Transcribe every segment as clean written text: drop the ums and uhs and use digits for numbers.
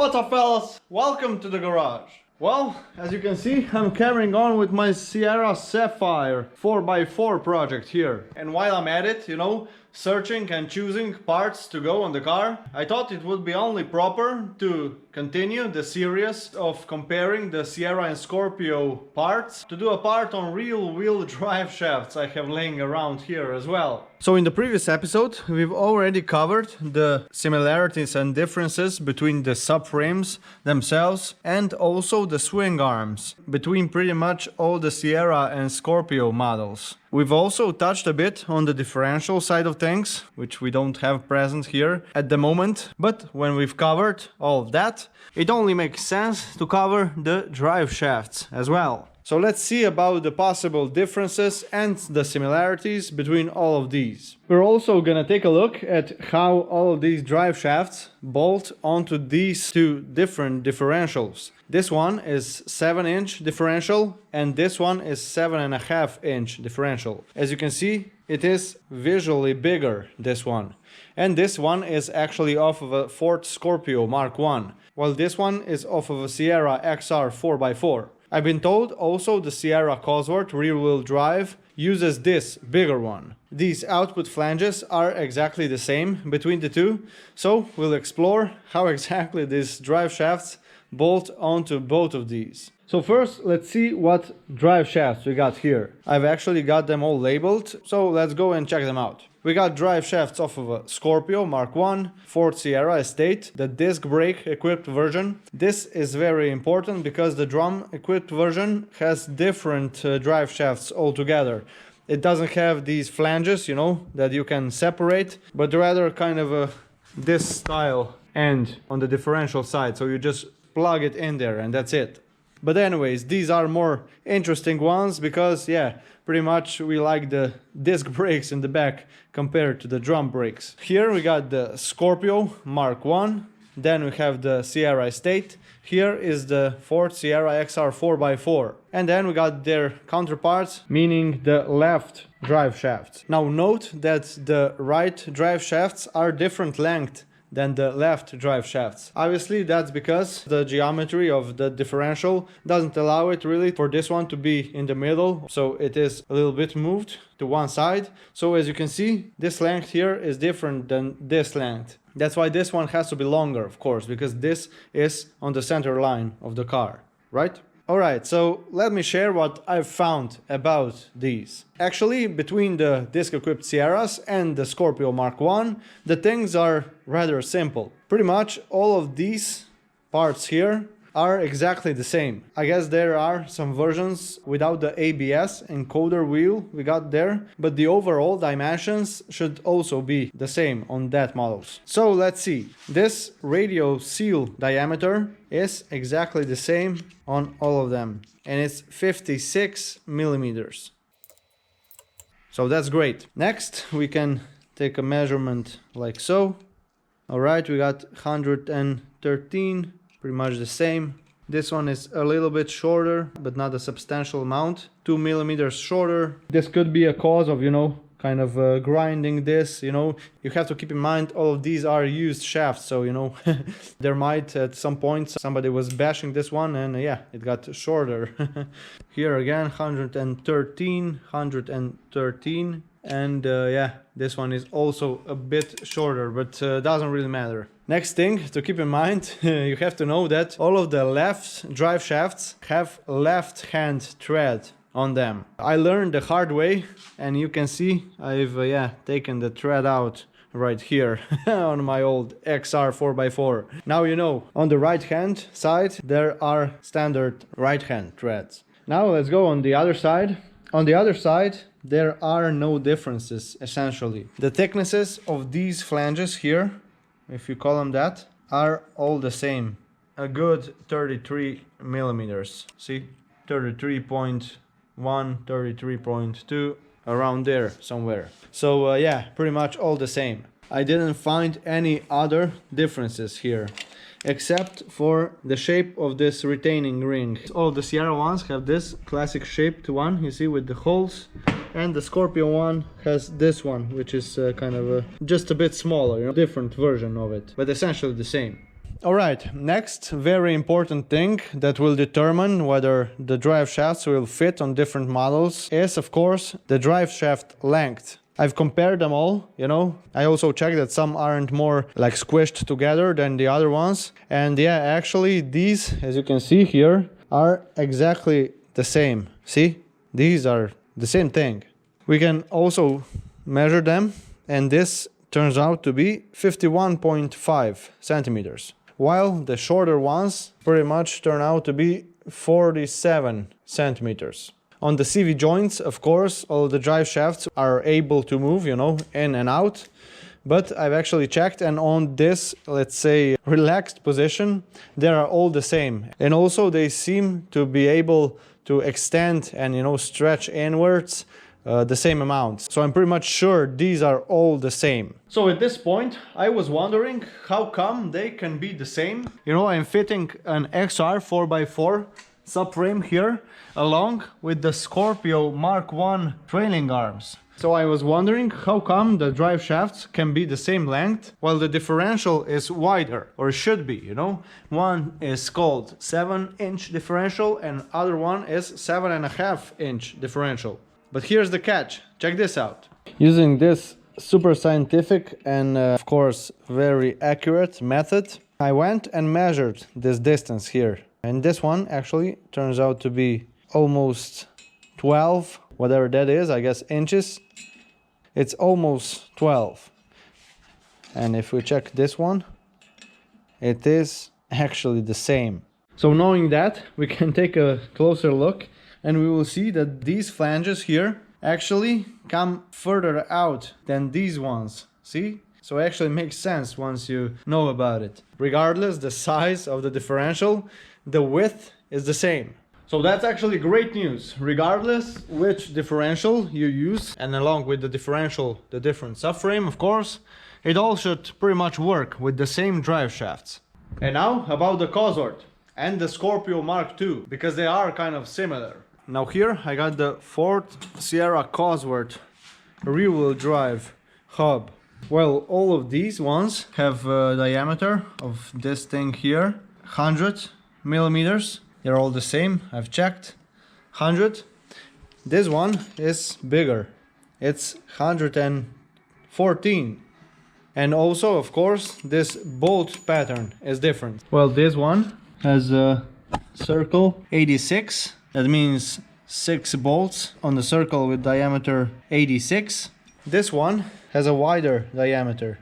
What's up, fellas? Welcome to the garage. Well, as you can see, I'm carrying on with my Sierra Sapphire 4x4 project here. And while I'm at it, searching and choosing parts to go on the car, I thought it would be only proper to continue the series of comparing the Sierra and Scorpio parts, to do a part on rear-wheel drive shafts I have laying around here as well. So in the previous episode, we've already covered the similarities and differences between the subframes themselves and also the swing arms between pretty much all the Sierra and Scorpio models. We've also touched a bit on the differential side of things, which we don't have present here at the moment, but when we've covered all of that, it only makes sense to cover the drive shafts as well. So let's see about the possible differences and the similarities between all of these. We're also gonna take a look at how all of these drive shafts bolt onto these two different differentials. This one is 7-inch differential and this one is 7.5-inch differential. As you can see, it is visually bigger, this one. And this one is actually off of a Ford Scorpio Mark 1, while this one is off of a Sierra XR 4x4. I've been told also the Sierra Cosworth rear-wheel drive uses this bigger one. These output flanges are exactly the same between the two, so we'll explore how exactly these drive shafts bolt onto both of these. So first, let's see what drive shafts we got here. I've actually got them all labeled, so let's go and check them out. We got drive shafts off of a Scorpio Mark 1, Ford Sierra Estate, the disc brake equipped version. This is very important because the drum equipped version has different drive shafts altogether. It doesn't have these flanges, that you can separate, but rather kind of this style end on the differential side. So you just plug it in there and that's it. But anyways, these are more interesting ones because, pretty much we like the disc brakes in the back compared to the drum brakes. Here we got the Scorpio Mark 1, then we have the Sierra Estate. Here is the Ford Sierra XR 4x4. And then we got their counterparts, meaning the left drive shafts. Now note that the right drive shafts are different length than the left drive shafts. Obviously that's because the geometry of the differential doesn't allow it really for this one to be in the middle, so it is a little bit moved to one side. So as you can see, this length here is different than this length. That's why this one has to be longer, of course, because this is on the center line of the car, right? Alright, so let me share what I've found about these. Actually, between the disc-equipped Sierras and the Scorpio Mark 1, the things are rather simple. Pretty much all of these parts here are exactly the same. I guess there are some versions without the ABS encoder wheel we got there, but the overall dimensions should also be the same on that models. So let's see. This radial seal diameter is exactly the same on all of them, and it's 56 millimeters. So that's great. Next, we can take a measurement like so. Alright, we got 113. Pretty much the same. This one is a little bit shorter, but not a substantial amount. 2 millimeters shorter. This could be a cause of, kind of grinding this, You have to keep in mind all of these are used shafts, so, there might at some point somebody was bashing this one and it got shorter. Here again, 113, 113. And this one is also a bit shorter, but doesn't really matter. Next thing to keep in mind, you have to know that all of the left drive shafts have left hand tread on them. I learned the hard way, and you can see I've taken the tread out right here on my old XR 4x4. Now on the right hand side there are standard right hand treads. Now let's go on the other side. On the other side there are no differences essentially. The thicknesses of these flanges here, if you call them that, are all the same. A good 33 millimeters. See? 33.1, 33.2, around there somewhere. So pretty much all the same. I didn't find any other differences here, except for the shape of this retaining ring. All the Sierra ones have this classic shaped one, you see, with the holes. And the Scorpio one has this one, which is kind of just a bit smaller, different version of it, but essentially the same. Alright, next very important thing that will determine whether the drive shafts will fit on different models is, of course, the drive shaft length. I've compared them all, you know. I also checked that some aren't more like squished together than the other ones. And yeah, actually these, as you can see here, are exactly the same. See? These are the same thing. We can also measure them, and this turns out to be 51.5 centimeters. While the shorter ones pretty much turn out to be 47 centimeters. On the CV joints, of course, all the drive shafts are able to move, you know, in and out. But I've actually checked, and on this, let's say, relaxed position, they are all the same. And also they seem to be able to extend and, you know, stretch inwards the same amount. So I'm pretty much sure these are all the same. So at this point, I was wondering how come they can be the same. You know, I'm fitting an XR 4x4 subframe here along with the Scorpio Mark 1 trailing arms. So I was wondering how come the drive shafts can be the same length while the differential is wider, or should be, you know. One is called 7-inch differential and other one is 7.5-inch differential. But here's the catch. Check this out. Using this super scientific and of course very accurate method, I went and measured this distance here. And this one actually turns out to be almost 12, whatever that is, I guess inches. It's almost 12. And if we check this one, it is actually the same. So knowing that, we can take a closer look and we will see that these flanges here actually come further out than these ones. See? So it actually makes sense once you know about it. Regardless the size of the differential, the width is the same. So that's actually great news. Regardless which differential you use, and along with the differential, the different subframe, of course, it all should pretty much work with the same drive shafts. And now about the Cosworth and the Scorpio Mark II, because they are kind of similar. Now here I got the Ford Sierra Cosworth rear-wheel-drive hub. Well, all of these ones have a diameter of this thing here, 100 millimeters. They're all the same, I've checked. 100. This one is bigger. It's 114. And also, of course, this bolt pattern is different. Well, this one has a circle 86. That means 6 bolts on the circle with diameter 86. This one has a wider diameter,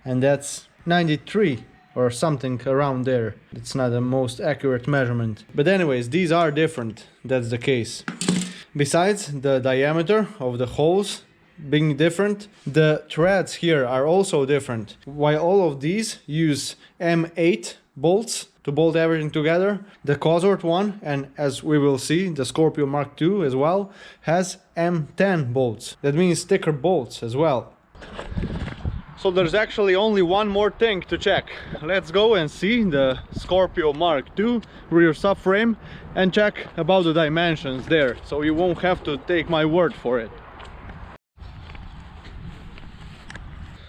and that's 93 or something around there. It's not the most accurate measurement. But anyways, these are different, that's the case. Besides the diameter of the holes being different, the threads here are also different. While all of these use M8 bolts to bolt everything together, the Cosworth one, and as we will see, the Scorpio Mark II as well, has M10 bolts. That means thicker bolts as well. So there's actually only one more thing to check. Let's go and see the Scorpio Mark II rear subframe and check about the dimensions there, so you won't have to take my word for it.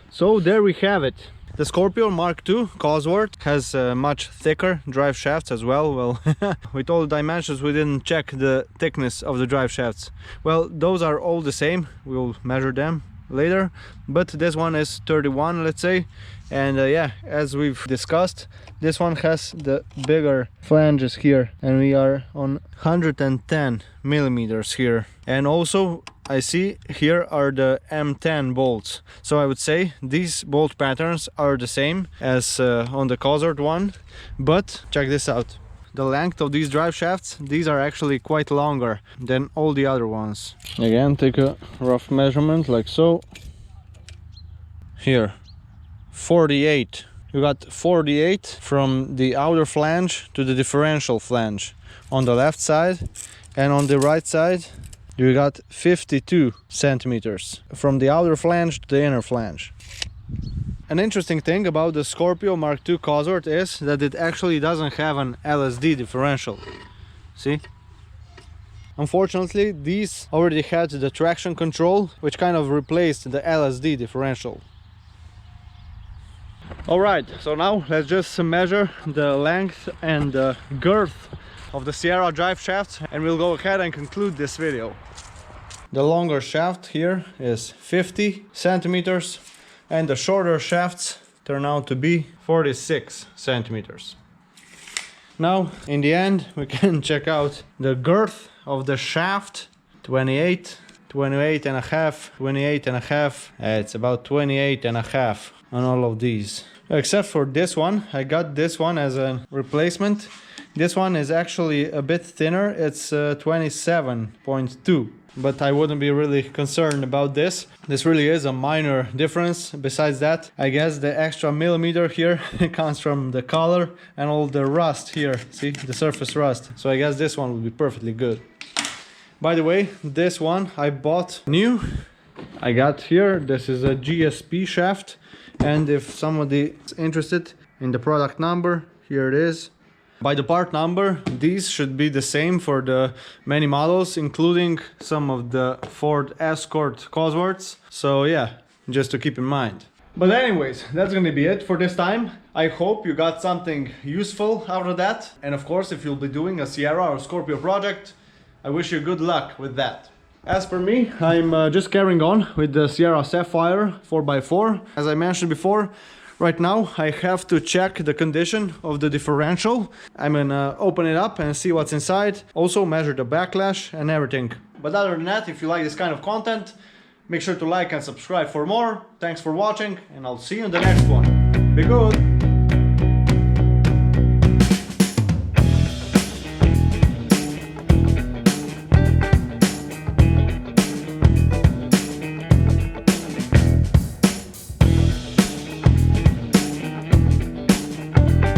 So there we have it. The Scorpio Mark II Cosworth has much thicker drive shafts as well. Well, with all the dimensions we didn't check the thickness of the drive shafts. Well, those are all the same. We'll measure them later, but this one is 31, let's say, and yeah, as we've discussed, this one has the bigger flanges here, and we are on 110 millimeters here. And also I see here are the M10 bolts, so I would say these bolt patterns are the same as on the Cosworth one. But check this out. The length of these drive shafts, these are actually quite longer than all the other ones. Again, take a rough measurement like so. Here, 48. You got 48 from the outer flange to the differential flange on the left side, and on the right side you got 52 centimeters from the outer flange to the inner flange. An interesting thing about the Scorpio Mark II Cosworth is that it actually doesn't have an LSD differential. See? Unfortunately, these already had the traction control, which kind of replaced the LSD differential. Alright, so now let's just measure the length and the girth of the Sierra drive shafts, and we'll go ahead and conclude this video. The longer shaft here is 50 centimeters and the shorter shafts turn out to be 46 centimeters. Now in the end we can check out the girth of the shaft. 28, 28 and a half, 28 and a half. It's about 28 and a half on all of these. Except for this one, I got this one as a replacement. This one is actually a bit thinner, it's 27.2. But I wouldn't be really concerned about this. This really is a minor difference. Besides that, I guess the extra millimeter here comes from the color and all the rust here. See, the surface rust. So I guess this one will be perfectly good. By the way, this one I bought new. I got here, this is a GSP shaft. And if somebody is interested in the product number, here it is. By the part number, these should be the same for the many models, including some of the Ford Escort Cosworths. So yeah, just to keep in mind. But anyways, that's gonna be it for this time. I hope you got something useful out of that. And of course, if you'll be doing a Sierra or Scorpio project, I wish you good luck with that. As for me, I'm just carrying on with the Sierra Sapphire 4x4. As I mentioned before, right now I have to check the condition of the differential. I'm gonna open it up and see what's inside. Also measure the backlash and everything. But other than that, if you like this kind of content, make sure to like and subscribe for more. Thanks for watching, and I'll see you in the next one. Be good!